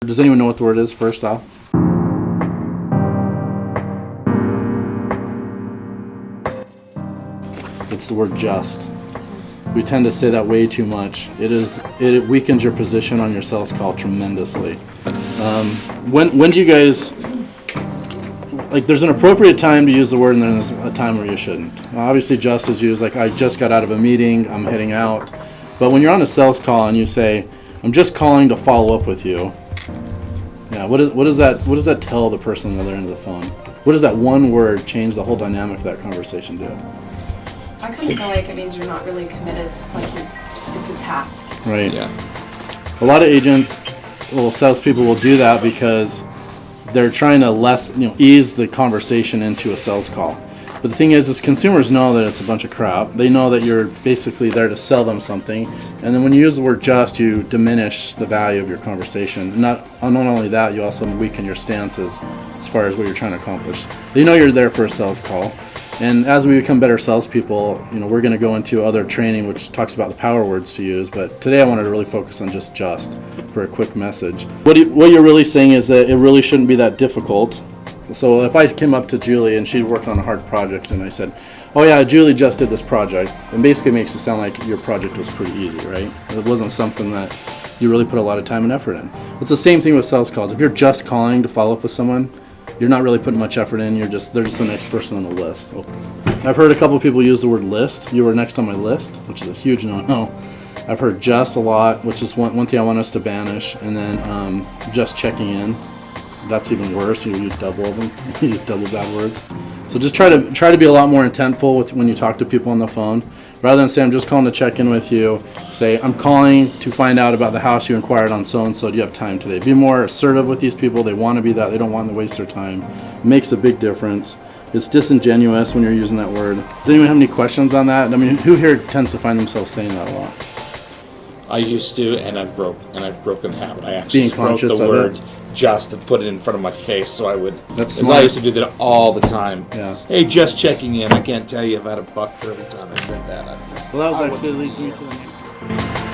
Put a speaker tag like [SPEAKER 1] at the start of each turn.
[SPEAKER 1] Does anyone know what the word is, first off? It's the word just. We tend to say that way too much. It weakens your position on your sales call tremendously. When do you guys, like, there's an appropriate time to use the word and there's a time where you shouldn't. Obviously just is used like, I just got out of a meeting, I'm heading out. But when you're on a sales call and you say, I'm just calling to follow up with you, yeah, what does that tell the person on the other end of the phone? What does that one word change the whole dynamic of that conversation do?
[SPEAKER 2] I kind of feel like it means you're not really committed, like it's a task.
[SPEAKER 1] Right.
[SPEAKER 3] Yeah.
[SPEAKER 1] A lot of agents, well, salespeople will do that because they're trying to ease the conversation into a sales call. But the thing is consumers know that it's a bunch of crap. They know that you're basically there to sell them something. And then when you use the word just, you diminish the value of your conversation. Not only that, you also weaken your stances as far as what you're trying to accomplish. They know you're there for a sales call. And as we become better salespeople, we're going to go into other training which talks about the power words to use. But today I wanted to really focus on just for a quick message. What you're really saying is that it really shouldn't be that difficult. So if I came up to Julie and she worked on a hard project and I said, oh yeah, Julie just did this project, it basically makes it sound like your project was pretty easy, right? It wasn't something that you really put a lot of time and effort in. It's the same thing with sales calls. If you're just calling to follow up with someone, you're not really putting much effort in. They're just the next person on the list. I've heard a couple of people use the word list. You were next on my list, which is a huge no-no. I've heard just a lot, which is one thing I want us to banish. And then just checking in. That's even worse. You use double of them. You use double bad words. So just try to be a lot more intentful when you talk to people on the phone. Rather than say, I'm just calling to check in with you, say, I'm calling to find out about the house you inquired on so-and-so. Do you have time today? Be more assertive with these people. They want to be that. They don't want to waste their time. It makes a big difference. It's disingenuous when you're using that word. Does anyone have any questions on that? I mean, who here tends to find themselves saying that a lot?
[SPEAKER 3] I used to, and I've broken the habit. I actually
[SPEAKER 1] Being conscious
[SPEAKER 3] wrote the
[SPEAKER 1] of
[SPEAKER 3] word
[SPEAKER 1] it.
[SPEAKER 3] just to put it in front of my face, so I would.
[SPEAKER 1] That's
[SPEAKER 3] 'cause I
[SPEAKER 1] smart.
[SPEAKER 3] used to do that all the time.
[SPEAKER 1] Yeah.
[SPEAKER 3] Hey, just checking in. I can't tell you I've had a buck for every time I said that.
[SPEAKER 1] Well, that was actually leads me to the next one.